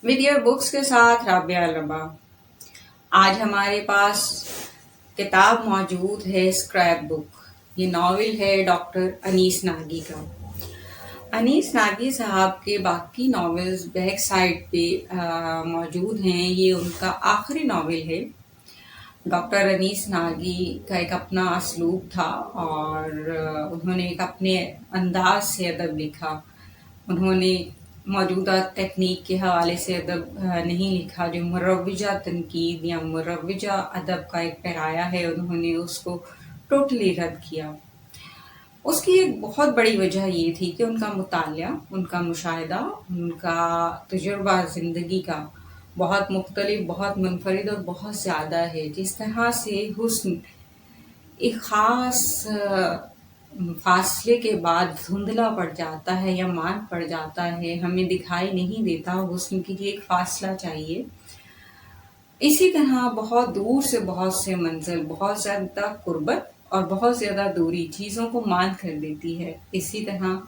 With your books के साथ राबिया लबा। आज हमारे पास किताब मौजूद है, स्क्रैप बुक। ये नॉवेल है डॉक्टर अनीस नागी का। अनीस नागी साहब के बाकी नॉवेल्स बैक साइड पे मौजूद हैं। ये उनका आखिरी नॉवेल है। डॉक्टर अनीस नागी का एक अपना असलूब था और उन्होंने एक अपने अंदाज से अदब लिखा। उन्होंने मौजूदा तकनीक के हवाले से अदब नहीं लिखा। जो मुरव्वजा तनकीद या मुरव्वजा अदब का एक पैराया है, उन्होंने उसको टोटली रद्द किया। उसकी एक बहुत बड़ी वजह ये थी कि उनका मुतालिया, उनका मुशाहिदा, उनका तजुर्बा ज़िंदगी का बहुत मुख्तलिफ, बहुत मुनफरिद और बहुत ज़्यादा है। जिस तरह से हुस्न एक ख़ास फासले के बाद धुंधला पड़ जाता है या मांद पड़ जाता है, हमें दिखाई नहीं देता, हुस्न के लिए एक फासला चाहिए। इसी तरह बहुत दूर से बहुत से मंजिल, बहुत ज़्यादा कुर्बत और बहुत ज़्यादा दूरी चीज़ों को मांद कर देती है। इसी तरह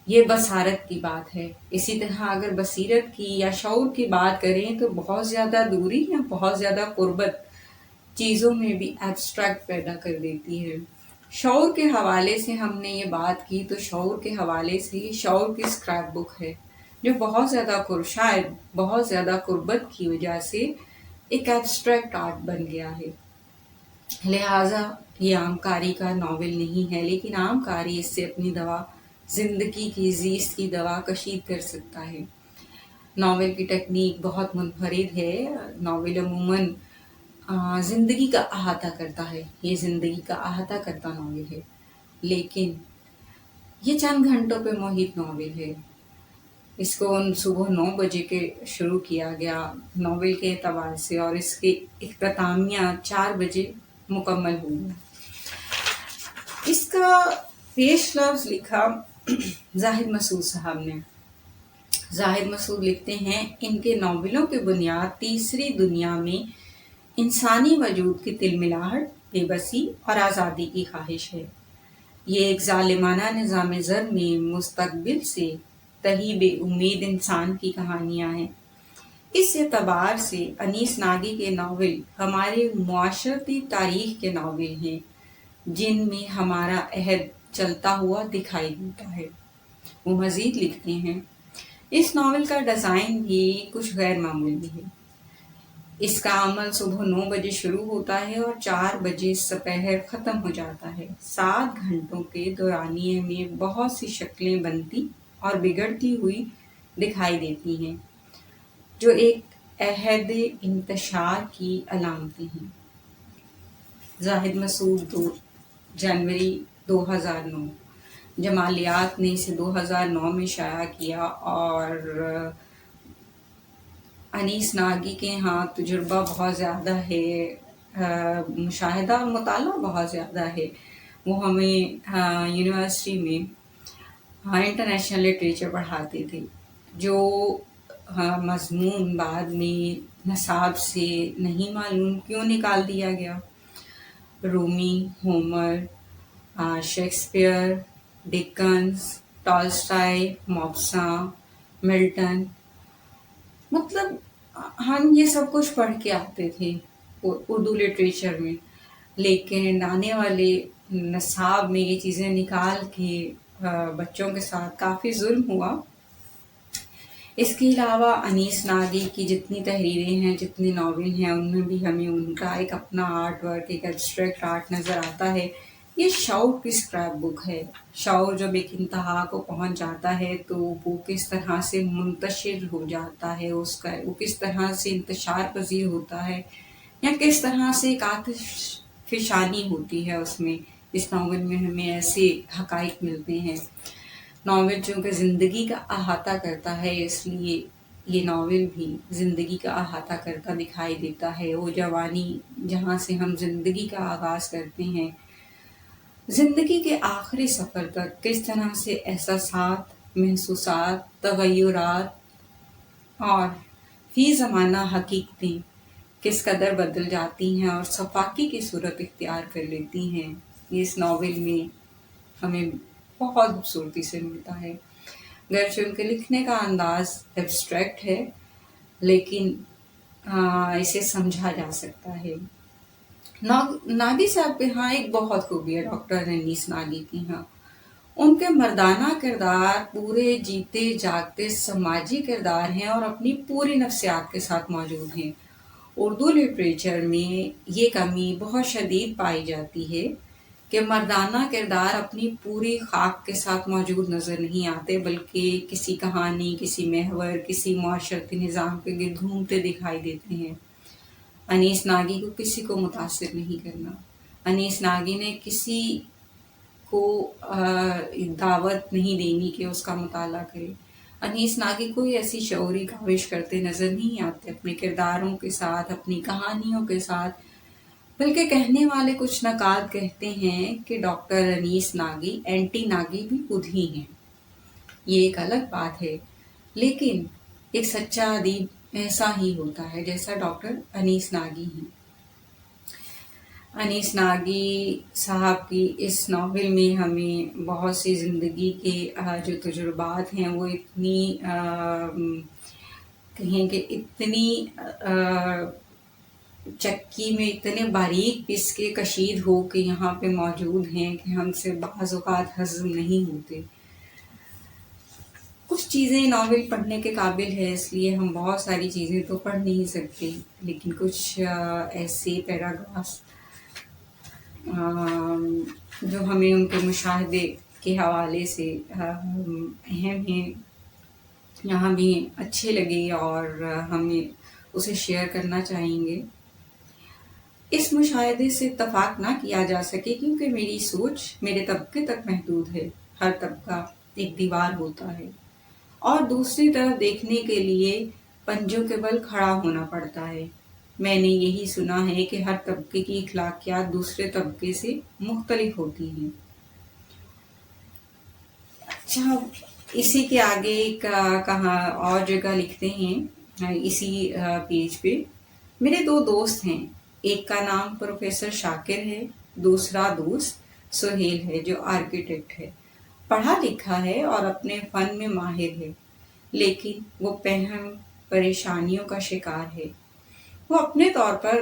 ये बसारत की बात है। इसी तरह अगर बसीरत की या शऊर की बात करें तो बहुत ज़्यादा दूरी या बहुत ज़्यादा कुर्बत चीज़ों में भी एब्स्ट्रैक्ट पैदा कर देती है। शऊर के हवाले से हमने ये बात की तो शऊर के हवाले से शऊर की स्क्रैप बुक है, जो बहुत ज़्यादा शायद बहुत ज़्यादा कुर्बत की वजह से एक एब्स्ट्रैक्ट आर्ट बन गया है। लिहाजा ये आमकारी का नॉवेल नहीं है, लेकिन आमकारी इससे अपनी दवा, ज़िंदगी की ज़ीस्त की दवा कशीद कर सकता है। नॉवेल की टेक्निक बहुत मुनफरिद है। नॉवेल अमूमन ज़िंदगी का अहाता करता है। ये ज़िंदगी का अहाता करता नॉवेल है, लेकिन ये चंद घंटों पे मोहित नॉवेल है। इसको सुबह 9 बजे के शुरू किया गया नॉवेल के एतबार से और इसकी इख्तितामिया 4 बजे मुकम्मल हुई। इसका पेश लफ्ज़ लिखा जाहिद मसूद साहब ने। जाहिद मसूद लिखते हैं, इनके नॉवेलों की बुनियाद तीसरी दुनिया में इंसानी वजूद की तिलमिलाहट, बेबसी और आज़ादी की ख्वाहिश है। ये एक ज़ालिमाना निज़ाम ज़र में मुस्तक़बिल से तही बेउम्मीद इंसान की कहानियाँ हैं। इस एतबार से अनीस नागी के नावल हमारे मुआशरती तारीख़ के नावल हैं, जिनमें हमारा अहद चलता हुआ दिखाई देता है। वो मज़ीद लिखते हैं, इस नावल का डिज़ाइन भी कुछ गैर मामूली है। इसका अमल सुबह 9 बजे शुरू होता है और 4 बजे सपहर ख़त्म हो जाता है। 7 घंटों के दौरानिए में बहुत सी शक्लें बनती और बिगड़ती हुई दिखाई देती हैं, जो एक अहद इंतशार की अलामतें हैं। जाहिद मसूद 2 जनवरी 2009। जमालियात ने इसे 2009 में शाया किया और अनीस नागी के यहाँ तजुर्बा बहुत ज़्यादा है, मुशाहिदा और मुताला बहुत ज़्यादा है। वो हमें यूनिवर्सिटी में इंटरनेशनल लिटरेचर पढ़ाते थे, जो मज़मून बाद में नसाब से नहीं मालूम क्यों निकाल दिया गया। Rumi, Homer, Shakespeare, Dickens, Tolstoy, मॉब्सा, मिल्टन, मतलब हम ये सब कुछ पढ़ के आते थे उर्दू लिटरेचर में, लेकिन आने वाले नसाब में ये चीज़ें निकाल के बच्चों के साथ काफ़ी जुल्म हुआ। इसके अलावा अनीस नागी की जितनी तहरीरें हैं, जितने नावल हैं, उनमें भी हमें उनका एक अपना आर्ट वर्क, एक एब्स्ट्रैक्ट आर्ट नज़र आता है। ये शऊर की स्क्रैप बुक है। शऊर जब एक इंतहा को पहुंच जाता है तो वो किस तरह से मुंतशिर हो जाता है, उसका वो किस तरह से इंतशार पजीर होता है, या किस तरह से एक आतिशफिशानी होती है उसमें। इस नावल में हमें ऐसे हकाइक मिलते हैं। नावल चूँकि ज़िंदगी का अहाता करता है, इसलिए ये नावल भी ज़िंदगी का अहाता करता दिखाई देता है। वो जवानी जहाँ से हम ज़िंदगी का आगाज़ करते हैं, ज़िंदगी के आखिरी सफ़र तक किस तरह से एहसासात, महसूसात, तग़य्युरात और फ़ी ज़माना हकीकतें किस कदर बदल जाती हैं और सफ़ाकी की सूरत इख्तियार कर लेती हैं, ये इस नावल में हमें बहुत खूबसूरती से मिलता है। گرچہ ان کے لکھنے کا انداز ایبسٹریکٹ ہے لیکن اسے سمجھا جا سکتا ہے۔ ناگی صاحب کے ہاں ایک بہت خوبی ہے ڈاکٹر انیس ناگی کی ہاں، ان کے مردانہ کردار پورے جیتے جاگتے سماجی کردار ہیں اور اپنی پوری نفسیات کے ساتھ موجود ہیں۔ اردو لٹریچر میں یہ کمی بہت شدید پائی جاتی ہے کہ مردانہ کردار اپنی پوری خاک کے ساتھ موجود نظر نہیں آتے، بلکہ کسی کہانی، کسی محور، کسی معاشرتی نظام کے گرد گھومتے دکھائی دیتے ہیں۔ انیس ناگی کو کسی کو متاثر نہیں کرنا، انیس ناگی نے کسی کو دعوت نہیں دینی کہ اس کا مطالعہ کرے۔ انیس ناگی کوئی ایسی شعوری کاوش کرتے نظر نہیں آتے اپنے کرداروں کے ساتھ، اپنی کہانیوں کے ساتھ، بلکہ کہنے والے کچھ نقاد کہتے ہیں کہ ڈاکٹر انیس ناگی اینٹی ناگی بھی خود ہی ہیں۔ یہ ایک الگ بات ہے، لیکن ایک سچا ادیب ایسا ہی ہوتا ہے جیسا ڈاکٹر انیس ناگی ہیں۔ انیس ناگی صاحب کی اس ناول میں ہمیں بہت سی زندگی کے جو تجربات ہیں وہ اتنی کہیں کہ اتنی چکی میں اتنے باریک پس کے کشید ہو کے یہاں پہ موجود ہیں کہ ہم سے بعض اوقات ہضم نہیں ہوتے۔ کچھ چیزیں ناول پڑھنے کے قابل ہے، اس لیے ہم بہت ساری چیزیں تو پڑھ نہیں سکتے، لیکن کچھ ایسے پیراگرافس جو ہمیں ان کے مشاہدے کے حوالے سے اہم ہیں، یہاں بھی اچھے لگے اور ہمیں اسے شیئر کرنا چاہیں گے۔ اس مشاہدے سے اتفاق نہ کیا جا سکے کیونکہ میری سوچ میرے طبقے تک محدود ہے۔ ہر طبقہ ایک دیوار ہوتا ہے اور دوسری طرف دیکھنے کے لیے پنجوں کے بل کھڑا ہونا پڑتا ہے۔ میں نے یہی سنا ہے کہ ہر طبقے کی اخلاقیات دوسرے طبقے سے مختلف ہوتی ہیں۔ اچھا، اسی کے آگے کہاں اور جگہ لکھتے ہیں اسی پیج پہ، میرے دو دوست ہیں، ایک کا نام پروفیسر شاکر ہے، دوسرا دوست سہیل ہے جو آرکیٹیکٹ ہے، پڑھا لکھا ہے اور اپنے فن میں ماہر ہے، لیکن وہ پریشانیوں کا شکار ہے۔ وہ اپنے طور پر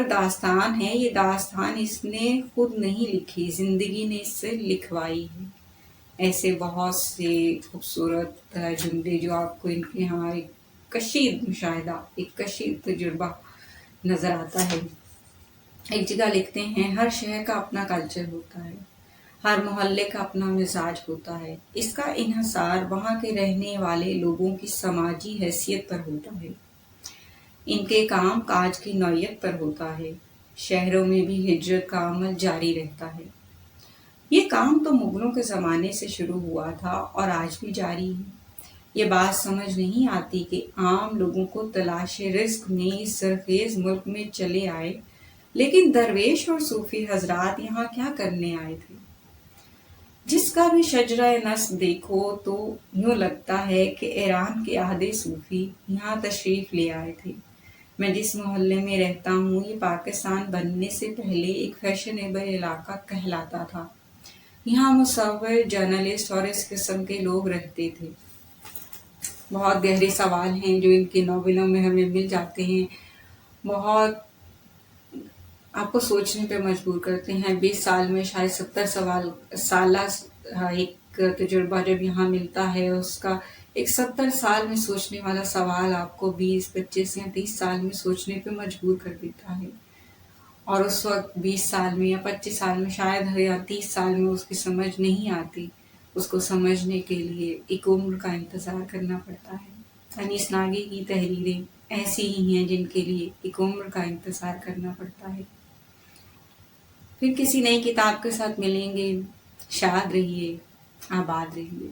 داستان ہے، یہ داستان اس نے خود نہیں لکھی، زندگی نے اس سے لکھوائی ہے۔ ایسے بہت سے خوبصورت جملے جو آپ کو ان کے یہاں ایک کشید مشاہدہ، ایک کشید تجربہ نظر آتا ہے۔ ایک جگہ لکھتے ہیں، ہر شہر کا اپنا کلچر ہوتا ہے، ہر محلے کا اپنا مزاج ہوتا ہے، اس کا انحصار وہاں کے رہنے والے لوگوں کی سماجی حیثیت پر ہوتا ہے، ان کے کام کاج کی نوعیت پر ہوتا ہے۔ شہروں میں بھی ہجرت کا عمل جاری رہتا ہے۔ یہ کام تو مغلوں کے زمانے سے شروع ہوا تھا اور آج بھی جاری ہے۔ یہ بات سمجھ نہیں آتی کہ عام لوگوں کو تلاش رزق میں اس زرخیز ملک میں چلے آئے، لیکن درویش اور صوفی حضرات یہاں کیا کرنے آئے تھے؟ جس کا بھی شجرہ نصب دیکھو تو یوں لگتا ہے کہ ایران کے آدھے صوفی یہاں تشریف لے آئے تھے۔ میں جس محلے میں رہتا ہوں یہ پاکستان بننے سے پہلے ایک فیشنیبل علاقہ کہلاتا تھا۔ یہاں مصور، جرنلسٹ اور اس قسم کے لوگ رہتے تھے۔ بہت گہرے سوال ہیں جو ان کے ناولوں میں ہمیں مل جاتے ہیں، بہت آپ کو سوچنے پہ مجبور کرتے ہیں۔ 20 سال میں شاید 70 سالہ ایک تجربہ جب یہاں ملتا ہے، اس کا ایک 70 سال میں سوچنے والا سوال آپ کو 20، 25 یا 30 سال میں سوچنے پہ مجبور کر دیتا ہے، اور اس وقت 20 سال میں یا 25 سال میں شاید یا 30 سال میں اس کی سمجھ نہیں آتی۔ اس کو سمجھنے کے لیے ایک عمر کا انتظار کرنا پڑتا ہے۔ انیس ناگی کی تحریریں ایسی ہی ہیں جن کے لیے ایک عمر کا انتظار کرنا پڑتا ہے۔ پھر کسی نئی کتاب کے ساتھ ملیں گے۔ شاد رہیے، آباد رہیے۔